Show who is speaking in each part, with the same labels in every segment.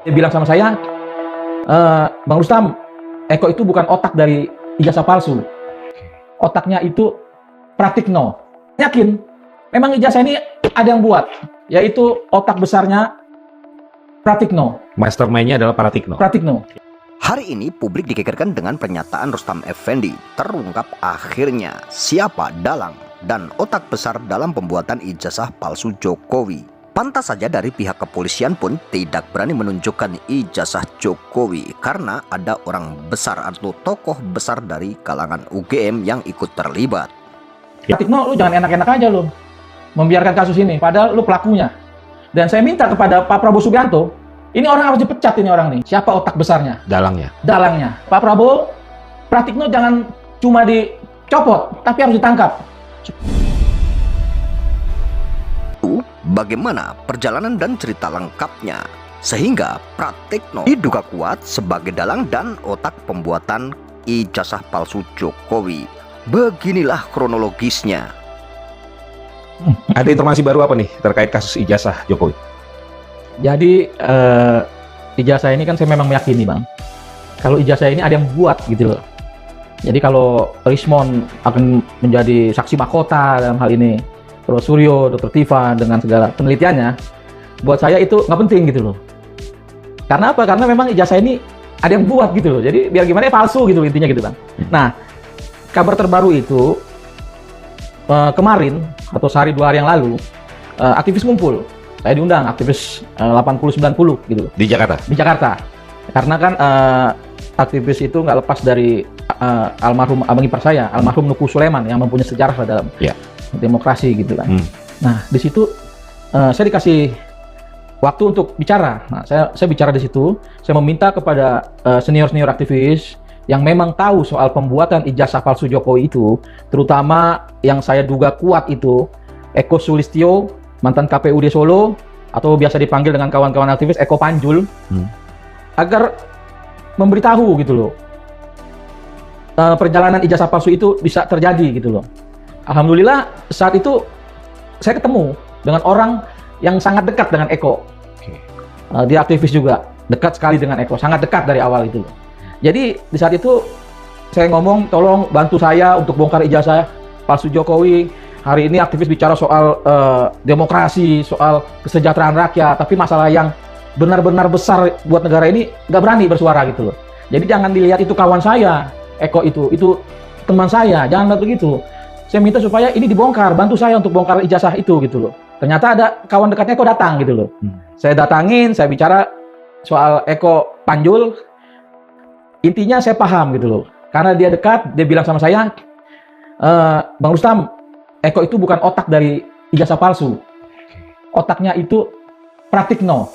Speaker 1: Dia bilang sama saya, Bang Rustam, Eko itu bukan otak dari ijazah palsu. Otaknya itu Pratikno. Yakin, memang ijazah ini ada yang buat, yaitu otak besarnya Pratikno.
Speaker 2: Mastermind-nya adalah Pratikno.
Speaker 1: Pratikno.
Speaker 3: Hari ini publik digegerkan dengan pernyataan Rustam Effendi. Terungkap akhirnya siapa dalang dan otak besar dalam pembuatan ijazah palsu Jokowi. Pantas saja dari pihak kepolisian pun tidak berani menunjukkan ijazah Jokowi karena ada orang besar atau tokoh besar dari kalangan UGM yang ikut terlibat.
Speaker 1: Pratikno, lu jangan enak-enak aja lu membiarkan kasus ini, padahal lu pelakunya. Dan saya minta kepada Pak Prabowo Subianto, ini orang harus dipecat ini orang nih. Siapa otak besarnya?
Speaker 2: Dalangnya.
Speaker 1: Dalangnya. Pak Prabowo, Pratikno jangan cuma dicopot, tapi harus ditangkap.
Speaker 3: Bagaimana perjalanan dan cerita lengkapnya sehingga Pratikno diduga kuat sebagai dalang dan otak pembuatan ijazah palsu Jokowi. Beginilah kronologisnya.
Speaker 2: Ada informasi baru apa nih terkait kasus ijazah Jokowi?
Speaker 1: Jadi ijazah ini kan saya memang meyakini, Bang, kalau ijazah ini ada yang buat gitu loh. Jadi kalau Rismon akan menjadi saksi mahkota dalam hal ini, terus Suryo, Dr. Tifa dengan segala penelitiannya, buat saya itu nggak penting gitu loh. Karena apa? Karena memang ijazah ini ada yang buat gitu loh. Jadi biar gimana palsu gitu intinya gitu, Bang. Nah, kabar terbaru itu kemarin atau sehari 2 hari yang lalu aktivis ngumpul. Saya diundang aktivis 80-90 gitu
Speaker 2: Di Jakarta?
Speaker 1: Di Jakarta. Karena kan aktivis itu nggak lepas dari almarhum abang ipar saya, almarhum Nuku Sulaiman yang mempunyai sejarah dalam demokrasi gitu kan. Nah, di situ saya dikasih waktu untuk bicara. Nah, saya bicara di situ. Saya meminta kepada senior-senior aktivis yang memang tahu soal pembuatan ijazah palsu Jokowi itu, terutama yang saya duga kuat itu Eko Sulistyo, mantan KPUD Solo, atau biasa dipanggil dengan kawan-kawan aktivis Eko Panjul, agar memberitahu gitu loh, perjalanan ijazah palsu itu bisa terjadi gitu loh. Alhamdulillah saat itu saya ketemu dengan orang yang sangat dekat dengan Eko. Dia aktivis juga, dekat sekali dengan Eko, sangat dekat dari awal itu. Jadi di saat itu saya ngomong, tolong bantu saya untuk bongkar ijazah palsu Jokowi. Hari ini aktivis bicara soal demokrasi, soal kesejahteraan rakyat, tapi masalah yang benar-benar besar buat negara ini nggak berani bersuara gitu loh. Jadi jangan dilihat itu kawan saya, Eko itu teman saya, jangan lihat begitu. Saya minta supaya ini dibongkar, bantu saya untuk bongkar ijazah itu gitu loh. Ternyata ada kawan dekatnya Eko datang gitu loh. Saya datangin, saya bicara soal Eko Panjul. Intinya saya paham gitu loh. Karena dia dekat, dia bilang sama saya, Bang Rustam, Eko itu bukan otak dari ijazah palsu. Otaknya itu Pratikno.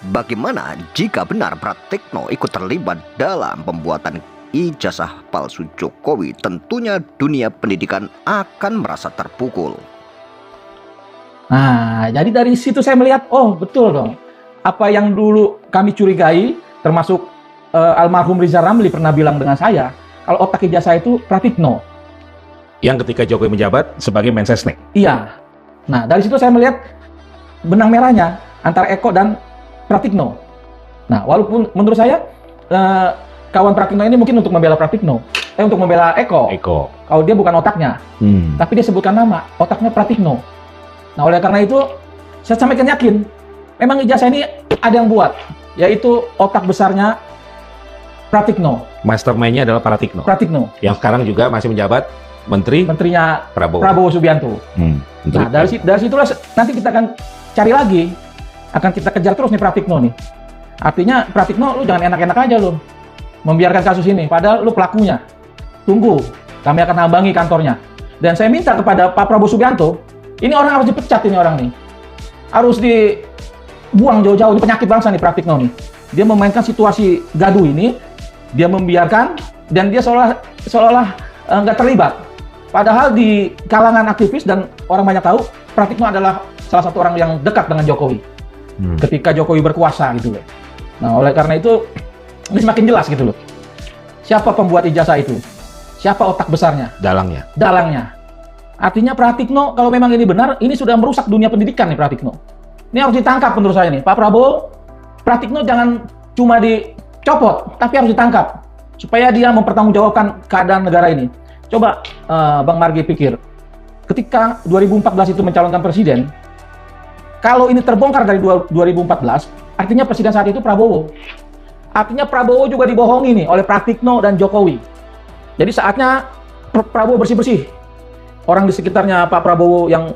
Speaker 3: Bagaimana jika benar Pratikno ikut terlibat dalam pembuatan ijazah palsu Jokowi? Tentunya dunia pendidikan akan merasa terpukul.
Speaker 1: Nah, jadi dari situ saya melihat, oh betul dong. Apa yang dulu kami curigai, termasuk almarhum Rizal Ramli pernah bilang dengan saya, kalau otak ijazah itu Pratikno.
Speaker 2: Yang ketika Jokowi menjabat sebagai Mensesnek.
Speaker 1: Iya. Nah, dari situ saya melihat benang merahnya antara Eko dan Pratikno. Nah, walaupun menurut saya kawan Pratikno ini mungkin untuk membela Pratikno, untuk membela Eko. Kalau dia bukan otaknya, tapi dia sebutkan nama, otaknya Pratikno. Nah, oleh karena itu saya sampaikan yakin, memang ijazah ini ada yang buat, yaitu otak besarnya Pratikno.
Speaker 2: Mastermind-nya adalah Pratikno.
Speaker 1: Pratikno.
Speaker 2: Yang sekarang juga masih menjabat Menterinya Prabowo Subianto.
Speaker 1: Nah, dari situlah nanti kita akan cari lagi, akan kita kejar terus nih Pratikno nih. Artinya Pratikno, lu jangan enak-enak aja lu membiarkan kasus ini, padahal lu pelakunya. Tunggu, kami akan hambangi kantornya. Dan saya minta kepada Pak Prabowo Subianto, ini orang harus dipecat ini orang nih. Harus dibuang jauh-jauh, ini penyakit bangsa nih Pratikno nih. Dia memainkan situasi gaduh ini, dia membiarkan, dan dia seolah-olah nggak terlibat. Padahal di kalangan aktivis dan orang banyak tahu, Pratikno adalah salah satu orang yang dekat dengan Jokowi. Ketika Jokowi berkuasa gitu loh. Nah, oleh karena itu ini semakin jelas gitu loh. Siapa pembuat ijazah itu? Siapa otak besarnya?
Speaker 2: Dalangnya.
Speaker 1: Dalangnya. Artinya Pratikno, kalau memang ini benar, ini sudah merusak dunia pendidikan nih Pratikno. Ini harus ditangkap menurut saya nih. Pak Prabowo, Pratikno jangan cuma dicopot, tapi harus ditangkap supaya dia mempertanggungjawabkan keadaan negara ini. Coba Bang Margi pikir, ketika 2014 itu mencalonkan presiden, kalau ini terbongkar dari 2014, artinya presiden saat itu Prabowo. Artinya Prabowo juga dibohongi nih oleh Pratikno dan Jokowi. Jadi saatnya Prabowo bersih-bersih. Orang di sekitarnya Pak Prabowo yang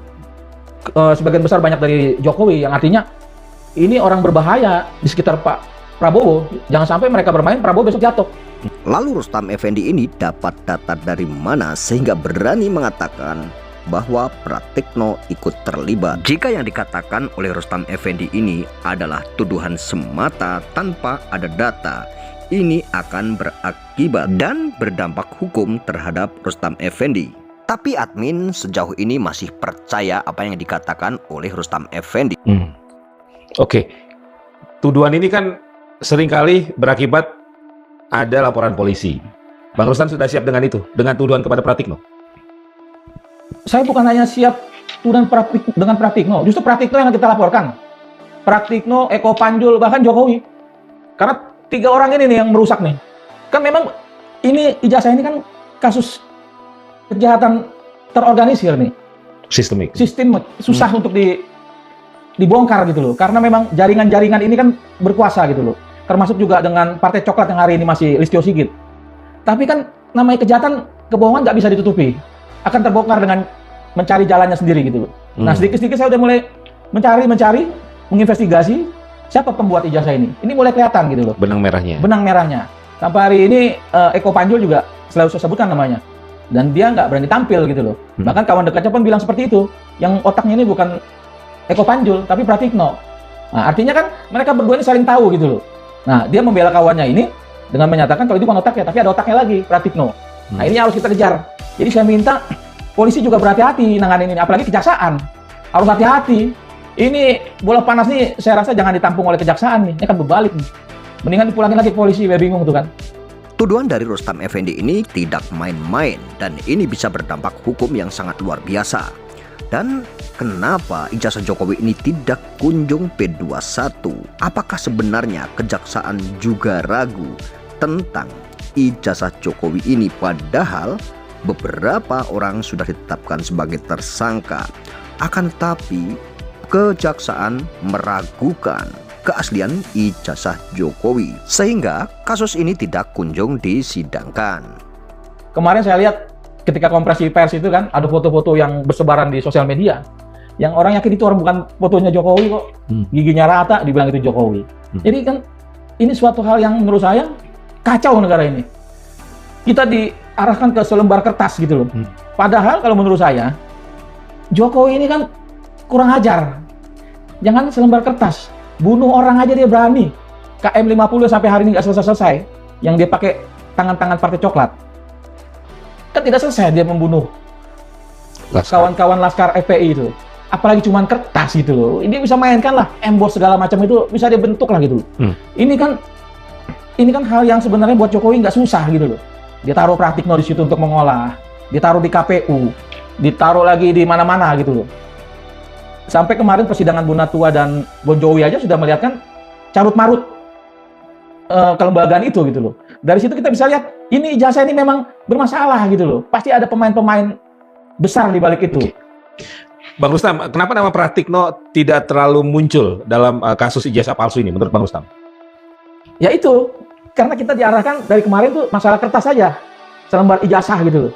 Speaker 1: sebagian besar banyak dari Jokowi, yang artinya ini orang berbahaya di sekitar Pak Prabowo. Jangan sampai mereka bermain, Prabowo besok jatuh.
Speaker 3: Lalu Rustam Effendi ini dapat data dari mana sehingga berani mengatakan bahwa Pratikno ikut terlibat? Jika yang dikatakan oleh Rustam Effendi ini adalah tuduhan semata tanpa ada data, ini akan berakibat dan berdampak hukum terhadap Rustam Effendi. Tapi admin sejauh ini masih percaya apa yang dikatakan oleh Rustam Effendi.
Speaker 2: Oke. Tuduhan ini kan seringkali berakibat ada laporan polisi. Bang Rustam sudah siap dengan itu, dengan tuduhan kepada Pratikno?
Speaker 1: Saya bukan hanya siap tuduhan dengan Pratikno, justru Pratikno yang kita laporkan. Pratikno, Eko Panjul, bahkan Jokowi. Karena 3 orang ini nih yang merusak nih. Kan memang ini ijazah ini kan kasus kejahatan terorganisir nih.
Speaker 2: Sistemik.
Speaker 1: Sistem susah untuk dibongkar gitu loh. Karena memang jaringan-jaringan ini kan berkuasa gitu loh. Termasuk juga dengan Partai Coklat yang hari ini masih Listio Sigit. Tapi kan namanya kejahatan, kebohongan nggak bisa ditutupi. Akan terbongkar dengan mencari jalannya sendiri gitu loh. Nah sedikit-sedikit saya udah mulai mencari, menginvestigasi siapa pembuat ijazah ini. Ini mulai kelihatan gitu loh.
Speaker 2: Benang merahnya.
Speaker 1: Benang merahnya. Sampai hari ini Eko Panjul juga selalu saya sebutkan namanya. Dan dia nggak berani tampil gitu loh. Bahkan kawan dekatnya pun bilang seperti itu. Yang otaknya ini bukan Eko Panjul, tapi Pratikno. Nah, artinya kan mereka berdua ini saling tahu gitu loh. Nah, dia membela kawannya ini dengan menyatakan kalau itu bukan otaknya, tapi ada otaknya lagi, Pratikno. Nah, ini harus kita kejar. Jadi saya minta polisi juga berhati-hati nanganin ini, apalagi kejaksaan. Harus hati-hati. Ini bola panas nih, saya rasa jangan ditampung oleh kejaksaan nih. Ini kan berbalik nih. Mendingan dipulangin lagi ke polisi, biar bingung tuh kan.
Speaker 3: Tuduhan dari Rustam Effendi ini tidak main-main dan ini bisa berdampak hukum yang sangat luar biasa. Dan kenapa ijazah Jokowi ini tidak kunjung P21? Apakah sebenarnya kejaksaan juga ragu tentang ijazah Jokowi ini, padahal beberapa orang sudah ditetapkan sebagai tersangka? Akan tetapi kejaksaan meragukan keaslian ijazah Jokowi sehingga kasus ini tidak kunjung disidangkan.
Speaker 1: Kemarin saya lihat ketika konferensi pers itu kan ada foto-foto yang bersebaran di sosial media. Yang orang yakin itu orang bukan fotonya Jokowi kok. Giginya rata dibilang itu Jokowi. Jadi kan ini suatu hal yang menurut saya kacau negara ini. Kita diarahkan ke selembar kertas gitu loh. Padahal kalau menurut saya Jokowi ini kan kurang ajar. Jangan selembar kertas. Bunuh orang aja dia berani. KM50 sampai hari ini nggak selesai-selesai. Yang dia pakai tangan-tangan Partai Coklat. Kan tidak selesai dia membunuh kawan-kawan Laskar FPI itu. Apalagi cuman kertas gitu loh. Ini bisa mainkan lah, emboss segala macam itu bisa dia bentuk lah gitu. Ini kan hal yang sebenarnya buat Jokowi nggak susah gitu loh. Dia taruh Pratikno di situ untuk mengolah. Ditaruh di KPU. Ditaruh lagi di mana-mana gitu loh. Sampai kemarin persidangan Bu Natua dan Bon Jovi aja sudah melihatkan carut-marut kelembagaan itu gitu loh. Dari situ kita bisa lihat ini ijazah ini memang bermasalah gitu loh. Pasti ada pemain-pemain besar di balik itu.
Speaker 2: Bang Rustam, kenapa nama Pratikno tidak terlalu muncul dalam kasus ijazah palsu ini menurut Bang Rustam?
Speaker 1: Ya itu, karena kita diarahkan dari kemarin tuh masalah kertas saja, selembar ijazah gitu loh.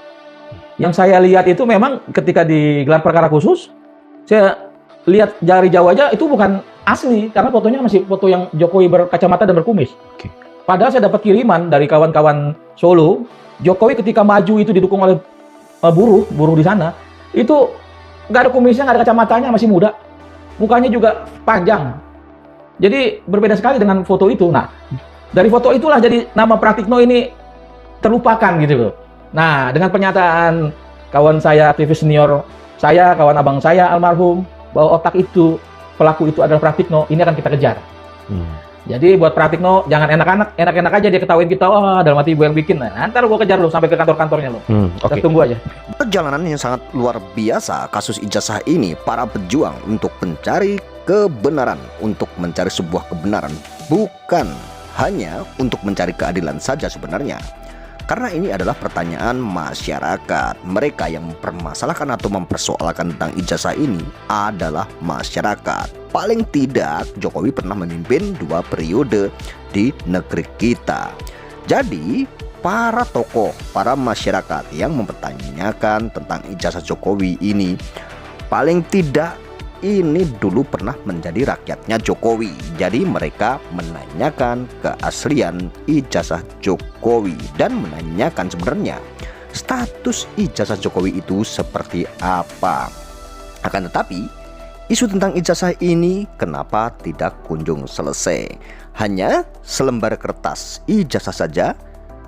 Speaker 1: Yang saya lihat itu memang ketika digelar perkara khusus, saya lihat jari jauh aja itu bukan asli, karena fotonya masih foto yang Jokowi berkacamata dan berkumis. Padahal saya dapat kiriman dari kawan-kawan Solo, Jokowi ketika maju itu didukung oleh buruh di sana, itu nggak ada kumisnya, nggak ada kacamatanya, masih muda. Mukanya juga panjang. Jadi berbeda sekali dengan foto itu. Nah, dari foto itulah jadi nama Pratikno ini terlupakan gitu loh. Nah, dengan pernyataan kawan saya, aktivis senior saya, kawan abang saya almarhum, bahwa otak itu, pelaku itu adalah Pratikno, ini akan kita kejar. Jadi buat Pratikno jangan enak-enak aja dia ketawain kita, wah dalam hati ibu yang bikin. Nah, ntar gua kejar lo sampai ke kantor-kantornya lo. Kita tunggu aja.
Speaker 3: Perjalanan yang sangat luar biasa kasus ijazah ini, para pejuang untuk mencari kebenaran, untuk mencari sebuah kebenaran, bukan hanya untuk mencari keadilan saja sebenarnya. Karena ini adalah pertanyaan masyarakat. Mereka yang mempermasalahkan atau mempersoalkan tentang ijazah ini adalah masyarakat. Paling tidak Jokowi pernah memimpin 2 periode di negeri kita. Jadi para tokoh, para masyarakat yang mempertanyakan tentang ijazah Jokowi ini paling tidak ini dulu pernah menjadi rakyatnya Jokowi. Jadi mereka menanyakan keaslian ijazah Jokowi dan menanyakan sebenarnya status ijazah Jokowi itu seperti apa. Akan tetapi isu tentang ijazah ini kenapa tidak kunjung selesai? Hanya selembar kertas ijazah saja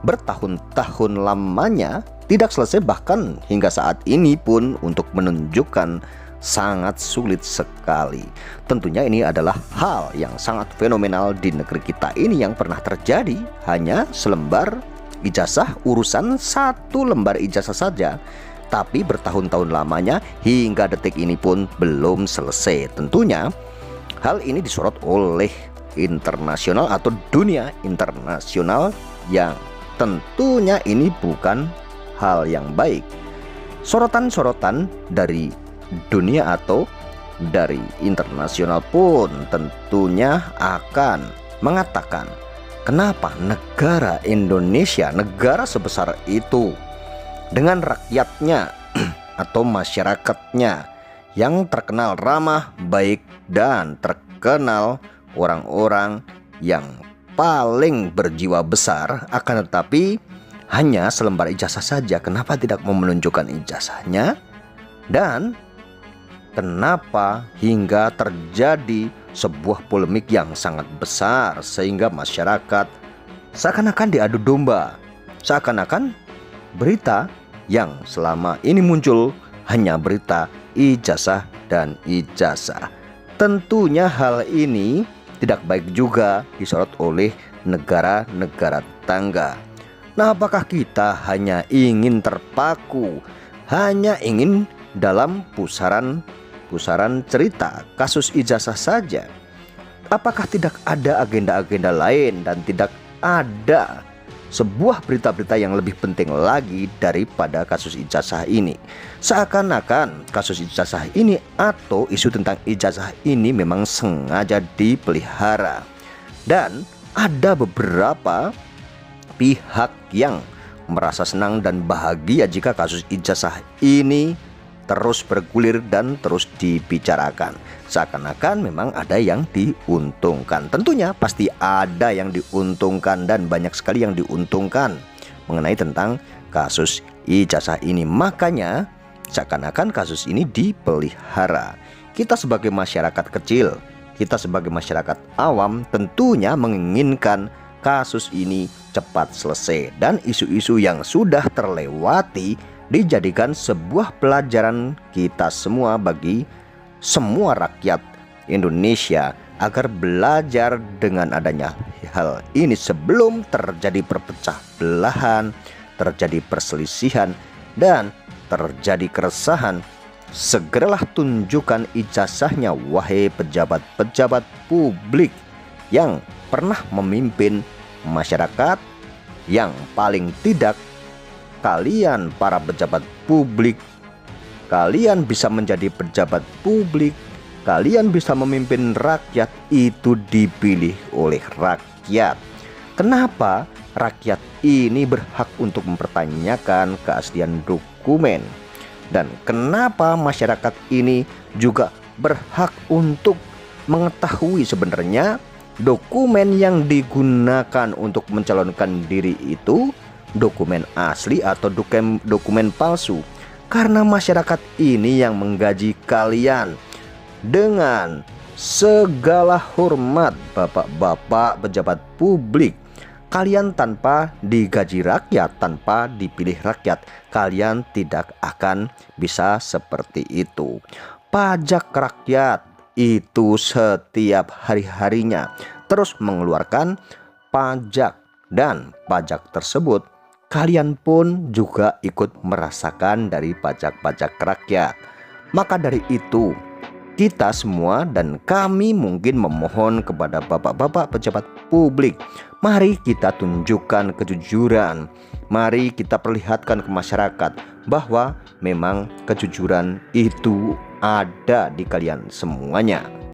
Speaker 3: bertahun-tahun lamanya tidak selesai, bahkan hingga saat ini pun untuk menunjukkan sangat sulit sekali. Tentunya ini adalah hal yang sangat fenomenal di negeri kita ini yang pernah terjadi. Hanya selembar ijazah, urusan 1 lembar ijazah saja, tapi bertahun-tahun lamanya hingga detik ini pun belum selesai. Tentunya hal ini disorot oleh internasional atau dunia internasional yang tentunya ini bukan hal yang baik. Sorotan-sorotan dari dunia atau dari internasional pun tentunya akan mengatakan kenapa negara Indonesia, negara sebesar itu dengan rakyatnya atau masyarakatnya yang terkenal ramah, baik, dan terkenal orang-orang yang paling berjiwa besar, akan tetapi hanya selembar ijazah saja. Kenapa tidak mau menunjukkan ijazahnya? Dan kenapa hingga terjadi sebuah polemik yang sangat besar sehingga masyarakat seakan-akan diadu domba, seakan-akan berita yang selama ini muncul hanya berita ijazah dan ijazah. Tentunya hal ini tidak baik juga disorot oleh negara-negara tetangga. Nah, apakah kita hanya ingin terpaku, hanya ingin dalam pusaran cerita kasus ijazah saja? Apakah tidak ada agenda-agenda lain dan tidak ada sebuah berita-berita yang lebih penting lagi daripada kasus ijazah ini? Seakan-akan kasus ijazah ini atau isu tentang ijazah ini memang sengaja dipelihara. Dan ada beberapa pihak yang merasa senang dan bahagia jika kasus ijazah ini terus bergulir dan terus dibicarakan. Seakan-akan memang ada yang diuntungkan. Tentunya pasti ada yang diuntungkan dan banyak sekali yang diuntungkan mengenai tentang kasus ijazah ini. Makanya seakan-akan kasus ini dipelihara. Kita sebagai masyarakat kecil, kita sebagai masyarakat awam tentunya menginginkan kasus ini cepat selesai dan isu-isu yang sudah terlewati dijadikan sebuah pelajaran kita semua bagi semua rakyat Indonesia agar belajar dengan adanya hal ini sebelum terjadi perpecah belahan, terjadi perselisihan dan terjadi keresahan. Segeralah tunjukkan ijazahnya, wahai pejabat-pejabat publik yang pernah memimpin masyarakat. Yang paling tidak kalian para pejabat publik, kalian bisa menjadi pejabat publik, kalian bisa memimpin rakyat, itu dipilih oleh rakyat. Kenapa rakyat ini berhak untuk mempertanyakan keaslian dokumen? Dan kenapa masyarakat ini juga berhak untuk mengetahui sebenarnya dokumen yang digunakan untuk mencalonkan diri itu dokumen asli atau dokumen palsu? Karena masyarakat ini yang menggaji kalian. Dengan segala hormat bapak-bapak pejabat publik, kalian tanpa digaji rakyat, tanpa dipilih rakyat, kalian tidak akan bisa seperti itu. Pajak rakyat itu setiap hari-harinya terus mengeluarkan pajak, dan pajak tersebut kalian pun juga ikut merasakan dari pajak-pajak rakyat. Maka dari itu kita semua dan kami mungkin memohon kepada bapak-bapak pejabat publik, Mari kita tunjukkan kejujuran. Mari kita perlihatkan ke masyarakat bahwa memang kejujuran itu ada di kalian semuanya.